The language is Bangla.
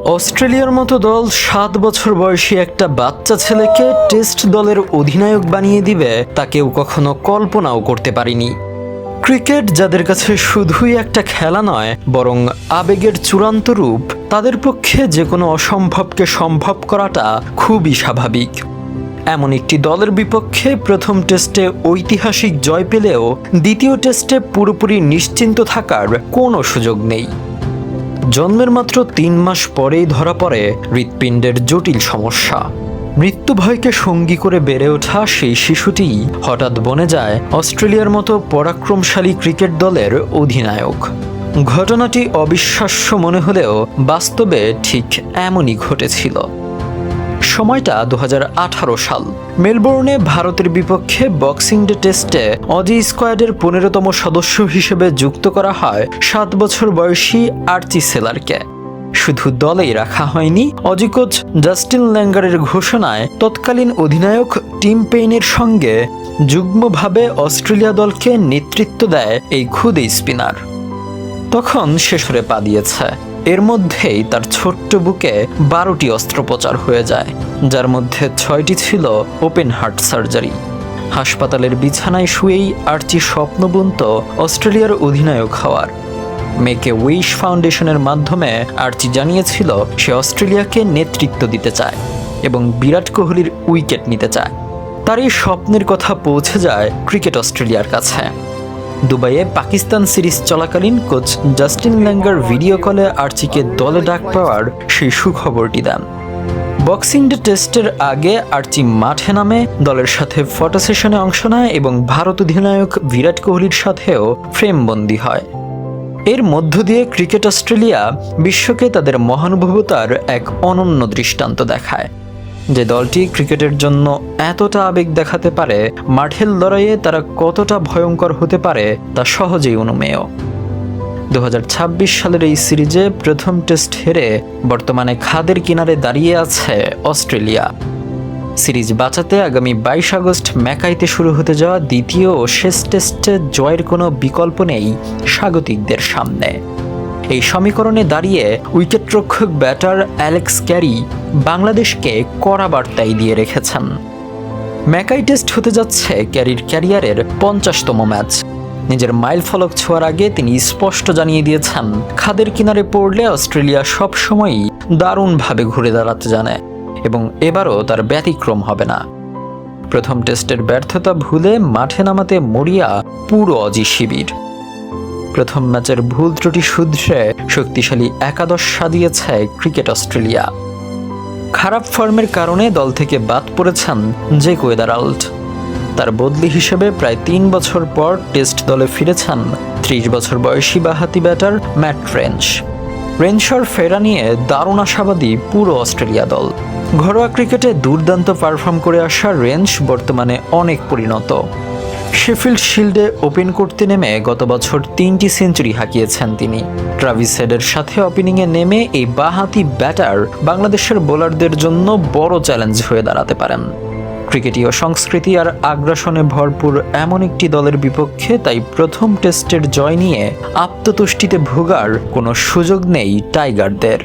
অস্ট্রেলিয়ার মতো দল 7 বছর বয়সী একটা বাচ্চা ছেলেকে টেস্ট দলের অধিনায়ক বানিয়ে দিবে তা কেউ কখনো কল্পনাও করতে পারেনি। ক্রিকেট যাদের কাছে শুধুই একটা খেলা নয় বরং আবেগের চূড়ান্ত রূপ, তাদের পক্ষে যে কোনো অসম্ভবকে সম্ভব করাটা খুবই স্বাভাবিক। এমন একটি দলের বিপক্ষে প্রথম টেস্টে ঐতিহাসিক জয় পেলেও দ্বিতীয় টেস্টে পুরোপুরি নিশ্চিন্ত থাকার কোনো সুযোগ নেই। জন্মের মাত্র 3 মাস পরেই ধরা পড়ে হৃৎপিণ্ডের জটিল সমস্যা। মৃত্যু ভয়কে সঙ্গী করে বেড়ে ওঠা সেই শিশুটি হঠাৎ বনে যায় অস্ট্রেলিয়ার মতো পরাক্রমশালী ক্রিকেট দলের অধিনায়ক। ঘটনাটি অবিশ্বাস্য মনে হলেও বাস্তবে ঠিক এমনই ঘটেছিল। সময়টা 2018 সাল। মেলবোর্নে ভারতের বিপক্ষে বক্সিং ডে টেস্টে অজি স্কোয়াডের 15তম সদস্য হিসেবে যুক্ত করা হয় 7 বছর বয়সী আর্চি সেলারকে। শুধু দলেই রাখা হয়নি, অজি কোচ জাস্টিন ল্যাঙ্গারের ঘোষণায় তৎকালীন অধিনায়ক টিম পেইনের সঙ্গে যুগ্মভাবে অস্ট্রেলিয়া দলকে নেতৃত্ব দেয় এই ক্ষুদে স্পিনার। তখন শেষরে পা দিয়েছে। এর মধ্যেই তার ছোট্ট বুকে 12টি অস্ত্রোপচার হয়ে যায়, যার মধ্যে 6টি ছিল ওপেন হার্ট সার্জারি। হাসপাতালের বিছানায় শুয়েই আর্চি স্বপ্ন বুনত অস্ট্রেলিয়ার অধিনায়ক হওয়ার। মেকে উইশ ফাউন্ডেশনের মাধ্যমে আর্চি জানিয়েছিল সে অস্ট্রেলিয়াকে নেতৃত্ব দিতে চায় এবং বিরাট কোহলির উইকেট নিতে চায়। তার এই স্বপ্নের কথা পৌঁছে যায় ক্রিকেট অস্ট্রেলিয়ার কাছে। দুবাইয়ে পাকিস্তান সিরিজ চলাকালীন কোচ জাস্টিন ল্যাঙ্গার ভিডিও কলে আর্চিকে দলে ডাক পাওয়ার সেই সুখবরটি দেন। বক্সিং ডে টেস্টের আগে আর্চি মাঠে নামে, দলের সাথে ফটো সেশনে অংশ নেয় এবং ভারত অধিনায়ক বিরাট কোহলির সাথেও ফ্রেমবন্দি হয়। এর মধ্য দিয়ে ক্রিকেট অস্ট্রেলিয়া বিশ্বকে তাদের মহানুভবতার এক অনন্য দৃষ্টান্ত দেখায়। যে দলটি ক্রিকেটের জন্য এতটা আবেগ দেখাতে পারে, মাঠের লড়াইয়ে তারা কতটা ভয়ঙ্কর হতে পারে তা সহজেই অনুমেয়। 2026 সালের এই সিরিজে প্রথম টেস্ট হেরে বর্তমানে খাদের কিনারে দাঁড়িয়ে আছে অস্ট্রেলিয়া। সিরিজ বাঁচাতে আগামী 22 আগস্ট ম্যাকাইতে শুরু হতে যাওয়া দ্বিতীয় ও শেষ টেস্টে জয়ের কোনো বিকল্প নেই স্বাগতিকদের সামনে। এই সমীকরণে দাঁড়িয়ে উইকেটরক্ষক ব্যাটার অ্যালেক্স ক্যারি বাংলাদেশকে কড়া বার্তাই দিয়ে রেখেছেন। ম্যাকাই টেস্ট হতে যাচ্ছে ক্যারির ক্যারিয়ারের 50তম ম্যাচ। নিজের মাইল ফলক ছোঁয়ার আগে তিনি স্পষ্ট জানিয়ে দিয়েছেন, খাদের কিনারে পড়লে অস্ট্রেলিয়া সবসময়ই দারুণভাবে ঘুরে দাঁড়াতে জানে এবং এবারও তার ব্যতিক্রম হবে না। প্রথম টেস্টের ব্যর্থতা ভুলে মাঠে নামাতে মরিয়া পুরো অজি শিবির। প্রথম ম্যাচের ভুল ত্রুটি শুধরে শক্তিশালী একাদশ সাজিয়েছে ক্রিকেট অস্ট্রেলিয়া। খারাপ ফর্মের কারণে দল থেকে বাদ পড়েছেন জেক ওয়েদারাল্ড। তার বদলি হিসেবে প্রায় 3 বছর পর টেস্ট দলে ফিরেছেন 30 বছর বয়সী বাঁহাতি ব্যাটার ম্যাট রেঞ্চ। রেঞ্চর ফেরা নিয়ে দারুণ আশাবাদী পুরো অস্ট্রেলিয়া দল। ঘরোয়া ক্রিকেটে দুর্দান্ত পারফর্ম করে আসা রেঞ্চ বর্তমানে অনেক পরিণত। শেফিল্ড শিল্ডে ওপেন করতে নেমে গত বছর 3টি সেঞ্চুরি হাঁকিয়েছেন তিনি। ট্রাভিস হেডের সাথে ওপেনিংয়ে নেমে এই বাঁহাতি ব্যাটার বাংলাদেশের বোলারদের জন্য বড় চ্যালেঞ্জ হয়ে দাঁড়াতে পারেন। ক্রিকেটীয় সংস্কৃতি আর আগ্রাসনে ভরপুর এমন একটি দলের বিপক্ষে তাই প্রথম টেস্টের জয় নিয়ে আত্মতুষ্টিতে ভোগার কোনো সুযোগ নেই টাইগারদের।